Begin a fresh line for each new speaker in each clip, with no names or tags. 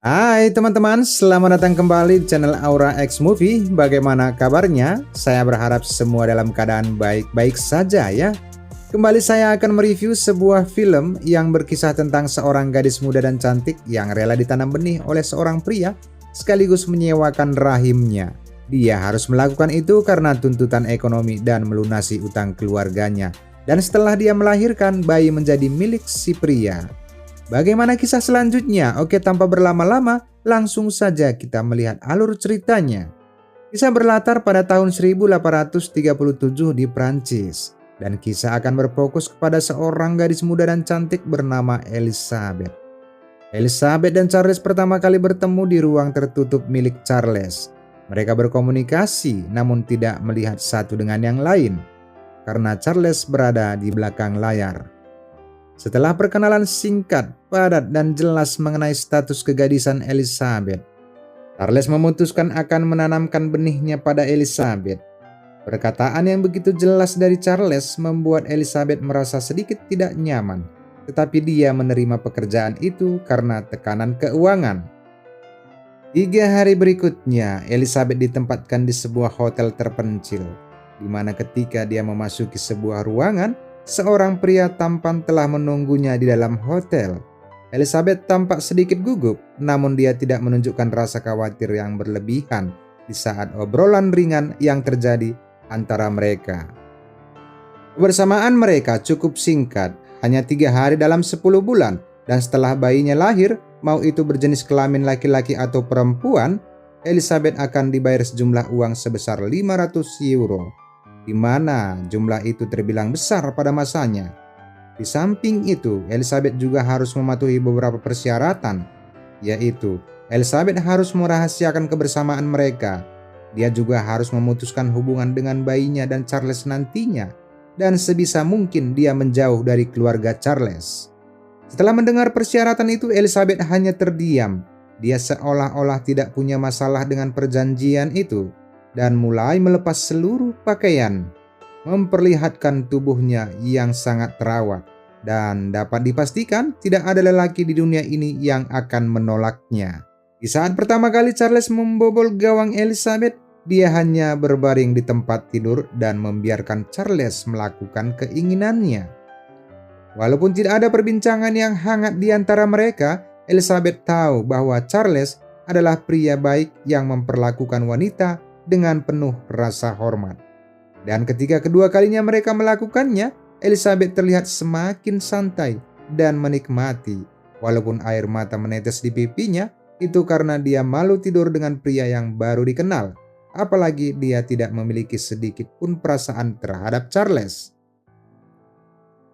Hai teman-teman, selamat datang kembali di channel Aura X Movie. Bagaimana kabarnya? Saya berharap semua dalam keadaan baik-baik saja ya. Kembali saya akan mereview sebuah film yang berkisah tentang seorang gadis muda dan cantik yang rela ditanam benih oleh seorang pria sekaligus menyewakan rahimnya. Dia harus melakukan itu karena tuntutan ekonomi dan melunasi utang keluarganya. Dan setelah dia melahirkan, bayi menjadi milik si pria. Bagaimana kisah selanjutnya? Oke, tanpa berlama-lama, langsung saja kita melihat alur ceritanya. Kisah berlatar pada tahun 1837 di Prancis, dan kisah akan berfokus kepada seorang gadis muda dan cantik bernama Elizabeth. Elizabeth dan Charles pertama kali bertemu di ruang tertutup milik Charles. Mereka berkomunikasi namun tidak melihat satu dengan yang lain, karena Charles berada di belakang layar. Setelah perkenalan singkat, padat, dan jelas mengenai status kegadisan Elizabeth, Charles memutuskan akan menanamkan benihnya pada Elizabeth. Perkataan yang begitu jelas dari Charles membuat Elizabeth merasa sedikit tidak nyaman, tetapi dia menerima pekerjaan itu karena tekanan keuangan. 3 hari berikutnya, Elizabeth ditempatkan di sebuah hotel terpencil, di mana ketika dia memasuki sebuah ruangan, seorang pria tampan telah menunggunya di dalam hotel. Elizabeth tampak sedikit gugup, namun dia tidak menunjukkan rasa khawatir yang berlebihan di saat obrolan ringan yang terjadi antara mereka. Kebersamaan mereka cukup singkat, hanya 3 hari dalam 10 bulan, dan setelah bayinya lahir, mau itu berjenis kelamin laki-laki atau perempuan, Elizabeth akan dibayar sejumlah uang sebesar 500 euro. Di mana jumlah itu terbilang besar pada masanya. Di samping itu, Elizabeth juga harus mematuhi beberapa persyaratan, yaitu Elizabeth harus merahasiakan kebersamaan mereka. Dia juga harus memutuskan hubungan dengan bayinya dan Charles nantinya, dan sebisa mungkin dia menjauh dari keluarga Charles. Setelah mendengar persyaratan itu, Elizabeth hanya terdiam. Dia seolah-olah tidak punya masalah dengan perjanjian itu, dan mulai melepas seluruh pakaian, memperlihatkan tubuhnya yang sangat terawat, dan dapat dipastikan tidak ada lelaki di dunia ini yang akan menolaknya. Di saat pertama kali Charles membobol gawang Elizabeth, dia hanya berbaring di tempat tidur dan membiarkan Charles melakukan keinginannya. Walaupun tidak ada perbincangan yang hangat di antara mereka, Elizabeth tahu bahwa Charles adalah pria baik yang memperlakukan wanita dengan penuh rasa hormat. Dan ketika kedua kalinya mereka melakukannya, Elizabeth terlihat semakin santai dan menikmati. Walaupun air mata menetes di pipinya, itu karena dia malu tidur dengan pria yang baru dikenal. Apalagi dia tidak memiliki sedikit pun perasaan terhadap Charles.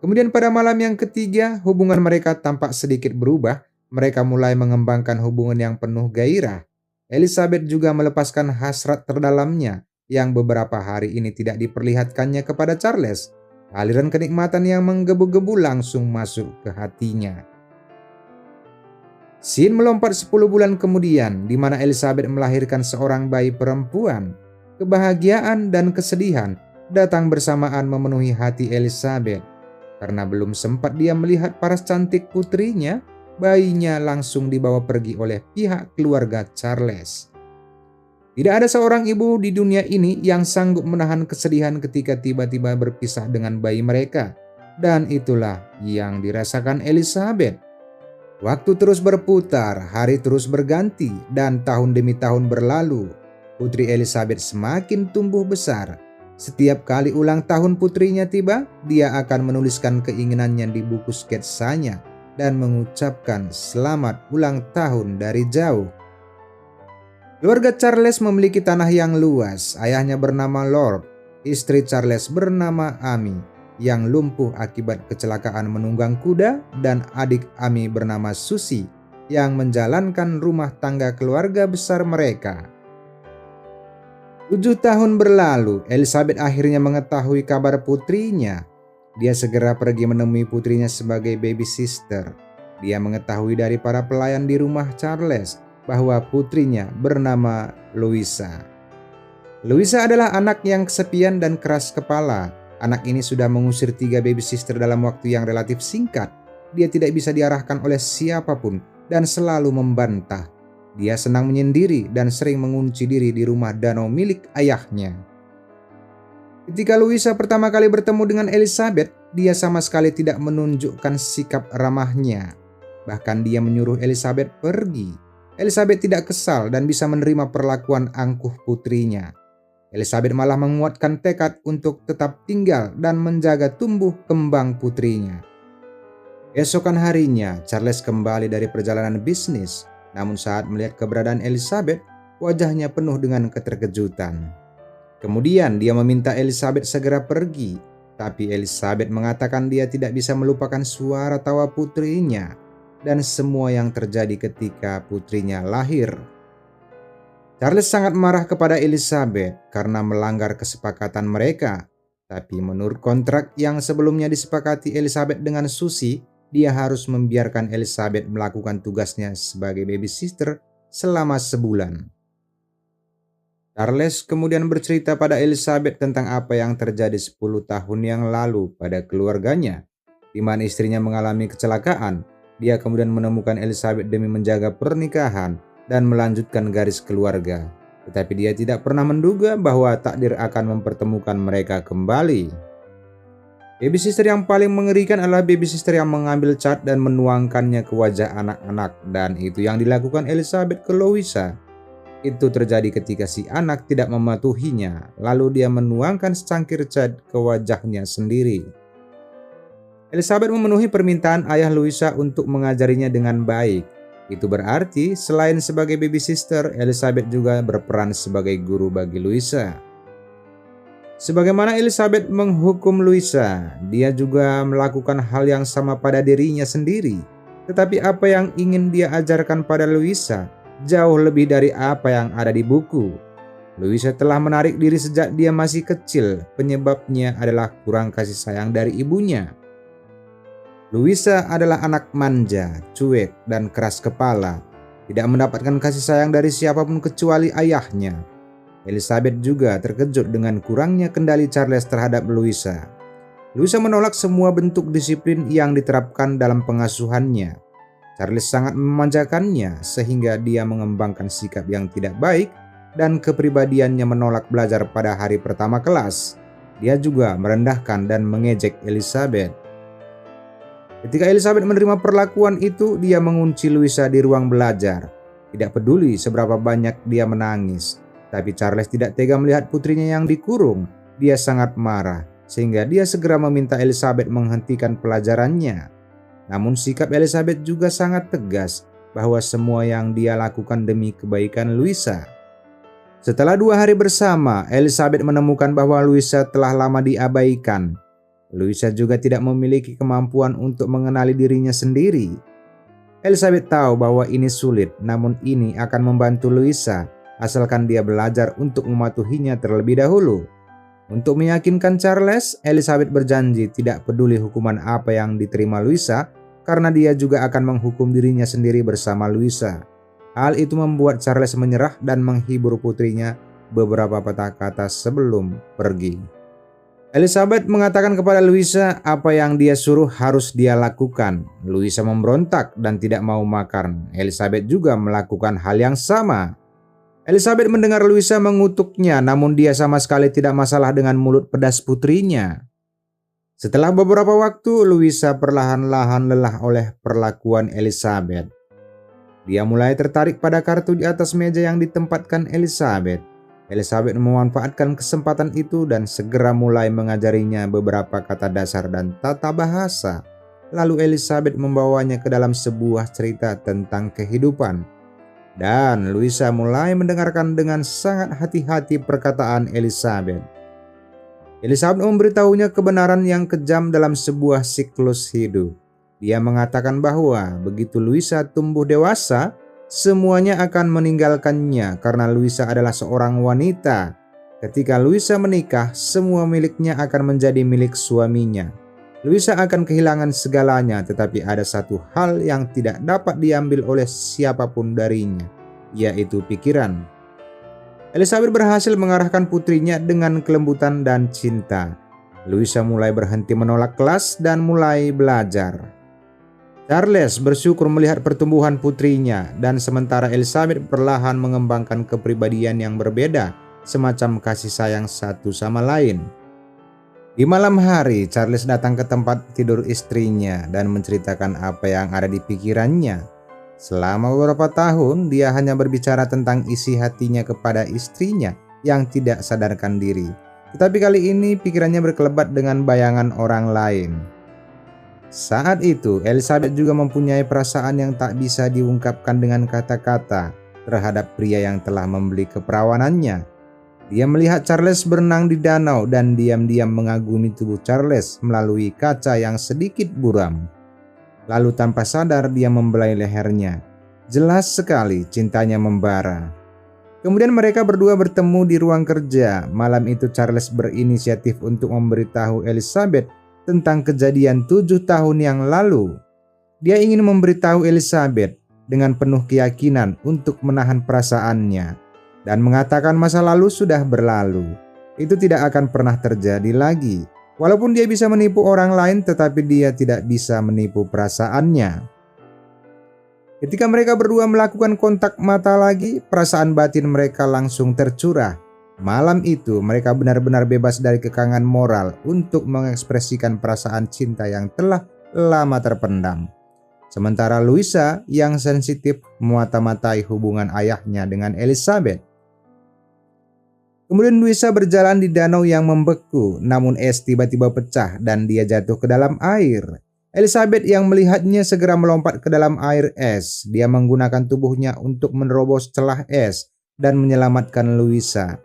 Kemudian pada malam yang ketiga, hubungan mereka tampak sedikit berubah. Mereka mulai mengembangkan hubungan yang penuh gairah. Elizabeth juga melepaskan hasrat terdalamnya yang beberapa hari ini tidak diperlihatkannya kepada Charles. Aliran kenikmatan yang menggebu-gebu langsung masuk ke hatinya. Scene melompat 10 bulan kemudian, di mana Elizabeth melahirkan seorang bayi perempuan. Kebahagiaan dan kesedihan datang bersamaan memenuhi hati Elizabeth. Karena belum sempat dia melihat paras cantik putrinya, bayinya langsung dibawa pergi oleh pihak keluarga Charles. Tidak ada seorang ibu di dunia ini yang sanggup menahan kesedihan ketika tiba-tiba berpisah dengan bayi mereka. Dan itulah yang dirasakan Elizabeth. Waktu terus berputar, hari terus berganti, dan tahun demi tahun berlalu. Putri Elizabeth semakin tumbuh besar. Setiap kali ulang tahun putrinya tiba, dia akan menuliskan keinginannya di buku sketsanya dan mengucapkan selamat ulang tahun dari jauh. Keluarga Charles memiliki tanah yang luas. Ayahnya bernama Lord, istri Charles bernama Amy yang lumpuh akibat kecelakaan menunggang kuda, dan adik Amy bernama Susie yang menjalankan rumah tangga keluarga besar mereka. 7 tahun berlalu, Elizabeth akhirnya mengetahui kabar putrinya. Dia segera pergi menemui putrinya sebagai baby sister. Dia mengetahui dari para pelayan di rumah Charles bahwa putrinya bernama Louisa. Louisa adalah anak yang kesepian dan keras kepala. Anak ini sudah mengusir 3 baby sister dalam waktu yang relatif singkat. Dia tidak bisa diarahkan oleh siapapun dan selalu membantah. Dia senang menyendiri dan sering mengunci diri di rumah danau milik ayahnya. Ketika Louisa pertama kali bertemu dengan Elizabeth, dia sama sekali tidak menunjukkan sikap ramahnya. Bahkan dia menyuruh Elizabeth pergi. Elizabeth tidak kesal dan bisa menerima perlakuan angkuh putrinya. Elizabeth malah menguatkan tekad untuk tetap tinggal dan menjaga tumbuh kembang putrinya. Esokan harinya, Charles kembali dari perjalanan bisnis. Namun saat melihat keberadaan Elizabeth, wajahnya penuh dengan keterkejutan. Kemudian dia meminta Elizabeth segera pergi, tapi Elizabeth mengatakan dia tidak bisa melupakan suara tawa putrinya dan semua yang terjadi ketika putrinya lahir. Charles sangat marah kepada Elizabeth karena melanggar kesepakatan mereka. Tapi menurut kontrak yang sebelumnya disepakati Elizabeth dengan Susie, dia harus membiarkan Elizabeth melakukan tugasnya sebagai babysitter selama sebulan. Charles kemudian bercerita pada Elizabeth tentang apa yang terjadi 10 tahun yang lalu pada keluarganya, di mana istrinya mengalami kecelakaan. Dia kemudian menemukan Elizabeth demi menjaga pernikahan dan melanjutkan garis keluarga. Tetapi dia tidak pernah menduga bahwa takdir akan mempertemukan mereka kembali. Babysitter yang paling mengerikan adalah babysitter yang mengambil cat dan menuangkannya ke wajah anak-anak, dan itu yang dilakukan Elizabeth ke Louisa. Itu terjadi ketika si anak tidak mematuhinya, lalu dia menuangkan secangkir cat ke wajahnya sendiri. Elizabeth memenuhi permintaan ayah Louisa untuk mengajarinya dengan baik. Itu berarti selain sebagai babysitter, Elizabeth juga berperan sebagai guru bagi Louisa. Sebagaimana Elizabeth menghukum Louisa, dia juga melakukan hal yang sama pada dirinya sendiri. Tetapi apa yang ingin dia ajarkan pada Louisa jauh lebih dari apa yang ada di buku. Louisa telah menarik diri sejak dia masih kecil. Penyebabnya adalah kurang kasih sayang dari ibunya. Louisa adalah anak manja, cuek, dan keras kepala. Tidak mendapatkan kasih sayang dari siapapun kecuali ayahnya. Elizabeth juga terkejut dengan kurangnya kendali Charles terhadap Louisa. Louisa menolak semua bentuk disiplin yang diterapkan dalam pengasuhannya. Charles sangat memanjakannya sehingga dia mengembangkan sikap yang tidak baik dan kepribadiannya menolak belajar pada hari pertama kelas. Dia juga merendahkan dan mengejek Elizabeth. Ketika Elizabeth menerima perlakuan itu, dia mengunci Louisa di ruang belajar. Tidak peduli seberapa banyak dia menangis. Tapi Charles tidak tega melihat putrinya yang dikurung. Dia sangat marah sehingga dia segera meminta Elizabeth menghentikan pelajarannya. Namun sikap Elizabeth juga sangat tegas bahwa semua yang dia lakukan demi kebaikan Louisa. Setelah 2 hari bersama, Elizabeth menemukan bahwa Louisa telah lama diabaikan. Louisa juga tidak memiliki kemampuan untuk mengenali dirinya sendiri. Elizabeth tahu bahwa ini sulit, namun ini akan membantu Louisa asalkan dia belajar untuk mematuhinya terlebih dahulu. Untuk meyakinkan Charles, Elizabeth berjanji tidak peduli hukuman apa yang diterima Louisa, karena dia juga akan menghukum dirinya sendiri bersama Louisa. Hal itu membuat Charles menyerah dan menghibur putrinya beberapa patah kata sebelum pergi. Elizabeth mengatakan kepada Louisa apa yang dia suruh harus dia lakukan. Louisa memberontak dan tidak mau makan. Elizabeth juga melakukan hal yang sama. Elizabeth mendengar Louisa mengutuknya, namun dia sama sekali tidak masalah dengan mulut pedas putrinya. Setelah beberapa waktu, Louisa perlahan-lahan lelah oleh perlakuan Elizabeth. Dia mulai tertarik pada kartu di atas meja yang ditempatkan Elizabeth. Elizabeth memanfaatkan kesempatan itu dan segera mulai mengajarinya beberapa kata dasar dan tata bahasa. Lalu Elizabeth membawanya ke dalam sebuah cerita tentang kehidupan. Dan Louisa mulai mendengarkan dengan sangat hati-hati perkataan Elizabeth. Elizabeth memberitahunya kebenaran yang kejam dalam sebuah siklus hidup. Dia mengatakan bahwa begitu Louisa tumbuh dewasa, semuanya akan meninggalkannya karena Louisa adalah seorang wanita. Ketika Louisa menikah, semua miliknya akan menjadi milik suaminya. Louisa akan kehilangan segalanya, tetapi ada satu hal yang tidak dapat diambil oleh siapapun darinya, yaitu pikiran. Elizabeth berhasil mengarahkan putrinya dengan kelembutan dan cinta. Louisa mulai berhenti menolak kelas dan mulai belajar. Charles bersyukur melihat pertumbuhan putrinya, dan sementara Elizabeth perlahan mengembangkan kepribadian yang berbeda, semacam kasih sayang satu sama lain. Di malam hari, Charles datang ke tempat tidur istrinya dan menceritakan apa yang ada di pikirannya. Selama beberapa tahun, dia hanya berbicara tentang isi hatinya kepada istrinya yang tidak sadarkan diri. Tetapi kali ini pikirannya berkelebat dengan bayangan orang lain. Saat itu, Elizabeth juga mempunyai perasaan yang tak bisa diungkapkan dengan kata-kata terhadap pria yang telah membeli keperawanannya. Dia melihat Charles berenang di danau dan diam-diam mengagumi tubuh Charles melalui kaca yang sedikit buram. Lalu tanpa sadar dia membelai lehernya. Jelas sekali cintanya membara. Kemudian mereka berdua bertemu di ruang kerja. Malam itu Charles berinisiatif untuk memberitahu Elizabeth tentang kejadian 7 tahun yang lalu. Dia ingin memberitahu Elizabeth dengan penuh keyakinan untuk menahan perasaannya dan mengatakan masa lalu sudah berlalu. Itu tidak akan pernah terjadi lagi. Walaupun dia bisa menipu orang lain, tetapi dia tidak bisa menipu perasaannya. Ketika mereka berdua melakukan kontak mata lagi, perasaan batin mereka langsung tercurah. Malam itu mereka benar-benar bebas dari kekangan moral untuk mengekspresikan perasaan cinta yang telah lama terpendam. Sementara Louisa yang sensitif memata-matai hubungan ayahnya dengan Elizabeth. Kemudian Louisa berjalan di danau yang membeku, namun es tiba-tiba pecah dan dia jatuh ke dalam air. Elizabeth yang melihatnya segera melompat ke dalam air es. Dia menggunakan tubuhnya untuk menerobos celah es dan menyelamatkan Louisa.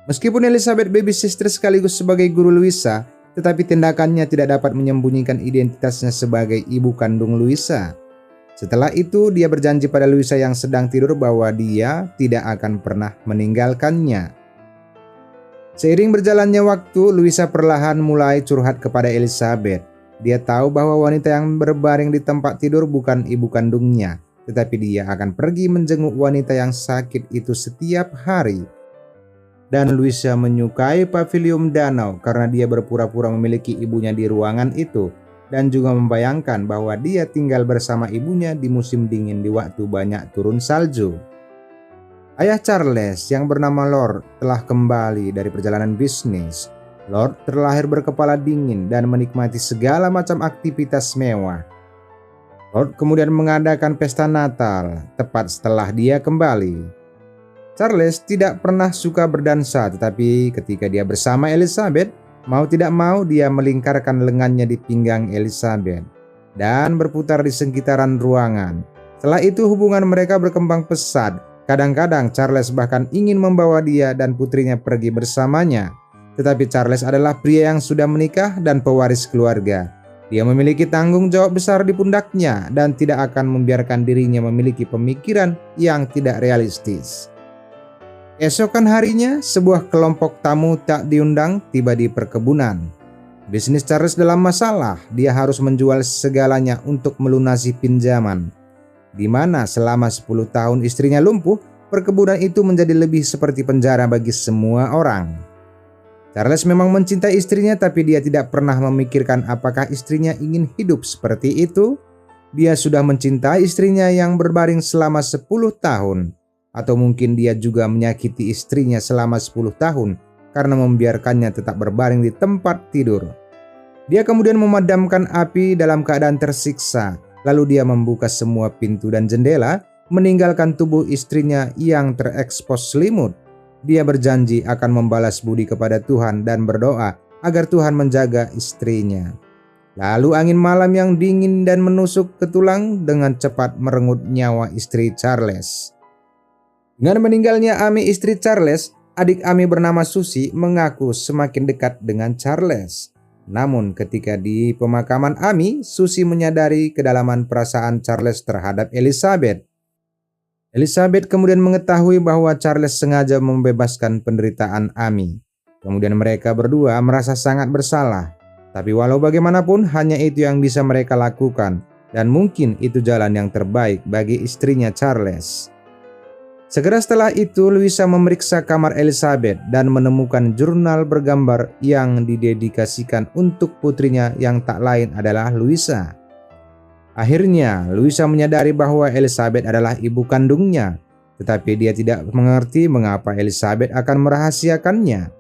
Meskipun Elizabeth baby sister sekaligus sebagai guru Louisa, tetapi tindakannya tidak dapat menyembunyikan identitasnya sebagai ibu kandung Louisa. Setelah itu, dia berjanji pada Louisa yang sedang tidur bahwa dia tidak akan pernah meninggalkannya. Seiring berjalannya waktu, Louisa perlahan mulai curhat kepada Elizabeth. Dia tahu bahwa wanita yang berbaring di tempat tidur bukan ibu kandungnya, tetapi dia akan pergi menjenguk wanita yang sakit itu setiap hari. Dan Louisa menyukai pavilion danau karena dia berpura-pura memiliki ibunya di ruangan itu, dan juga membayangkan bahwa dia tinggal bersama ibunya di musim dingin di waktu banyak turun salju. Ayah Charles yang bernama Lord telah kembali dari perjalanan bisnis. Lord terlahir berkepala dingin dan menikmati segala macam aktivitas mewah. Lord kemudian mengadakan pesta Natal tepat setelah dia kembali. Charles tidak pernah suka berdansa, tetapi ketika dia bersama Elizabeth, mau tidak mau dia melingkarkan lengannya di pinggang Elizabeth dan berputar di sekitaran ruangan. Setelah itu hubungan mereka berkembang pesat. Kadang-kadang Charles bahkan ingin membawa dia dan putrinya pergi bersamanya. Tetapi Charles adalah pria yang sudah menikah dan pewaris keluarga. Dia memiliki tanggung jawab besar di pundaknya dan tidak akan membiarkan dirinya memiliki pemikiran yang tidak realistis. Esokan harinya, sebuah kelompok tamu tak diundang tiba di perkebunan. Bisnis Charles dalam masalah, dia harus menjual segalanya untuk melunasi pinjaman. Di mana selama 10 tahun istrinya lumpuh, perkebunan itu menjadi lebih seperti penjara bagi semua orang. Charles memang mencintai istrinya, tapi dia tidak pernah memikirkan apakah istrinya ingin hidup seperti itu. Dia sudah mencintai istrinya yang berbaring selama 10 tahun. Atau mungkin dia juga menyakiti istrinya selama 10 tahun karena membiarkannya tetap berbaring di tempat tidur. Dia kemudian memadamkan api dalam keadaan tersiksa, lalu dia membuka semua pintu dan jendela, meninggalkan tubuh istrinya yang terekspos selimut. Dia berjanji akan membalas budi kepada Tuhan dan berdoa agar Tuhan menjaga istrinya. Lalu angin malam yang dingin dan menusuk ke tulang dengan cepat merenggut nyawa istri Charles. Dengan meninggalnya Amy istri Charles, adik Amy bernama Susie mengaku semakin dekat dengan Charles. Namun ketika di pemakaman Amy, Susie menyadari kedalaman perasaan Charles terhadap Elizabeth. Elizabeth kemudian mengetahui bahwa Charles sengaja membebaskan penderitaan Amy. Kemudian mereka berdua merasa sangat bersalah. Tapi walau bagaimanapun hanya itu yang bisa mereka lakukan, dan mungkin itu jalan yang terbaik bagi istrinya Charles. Segera setelah itu, Louisa memeriksa kamar Elizabeth dan menemukan jurnal bergambar yang didedikasikan untuk putrinya yang tak lain adalah Louisa. Akhirnya, Louisa menyadari bahwa Elizabeth adalah ibu kandungnya, tetapi dia tidak mengerti mengapa Elizabeth akan merahasiakannya.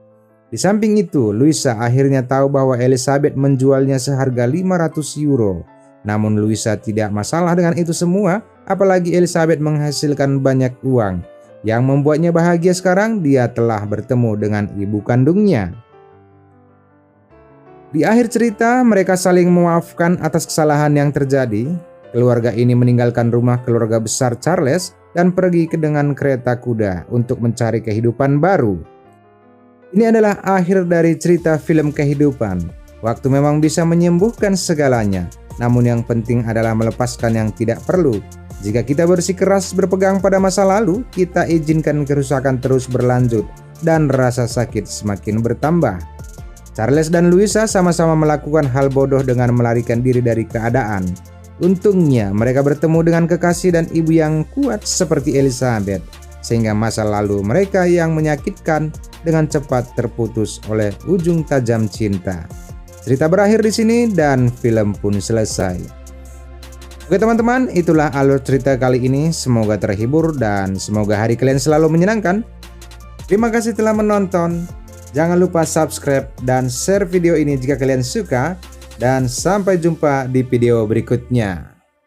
Di samping itu, Louisa akhirnya tahu bahwa Elizabeth menjualnya seharga 500 euro. Namun Louisa tidak masalah dengan itu semua, apalagi Elizabeth menghasilkan banyak uang. Yang membuatnya bahagia sekarang, dia telah bertemu dengan ibu kandungnya. Di akhir cerita, mereka saling memaafkan atas kesalahan yang terjadi. Keluarga ini meninggalkan rumah keluarga besar Charles dan pergi dengan kereta kuda untuk mencari kehidupan baru. Ini adalah akhir dari cerita film kehidupan. Waktu memang bisa menyembuhkan segalanya, namun yang penting adalah melepaskan yang tidak perlu. Jika kita bersikeras berpegang pada masa lalu, kita izinkan kerusakan terus berlanjut dan rasa sakit semakin bertambah. Charles dan Louisa sama-sama melakukan hal bodoh dengan melarikan diri dari keadaan. Untungnya mereka bertemu dengan kekasih dan ibu yang kuat seperti Elizabeth, sehingga masa lalu mereka yang menyakitkan dengan cepat terputus oleh ujung tajam cinta. Cerita berakhir di sini dan film pun selesai. Oke teman-teman, itulah alur cerita kali ini. Semoga terhibur dan semoga hari kalian selalu menyenangkan. Terima kasih telah menonton. Jangan lupa subscribe dan share video ini jika kalian suka. Dan sampai jumpa di video berikutnya.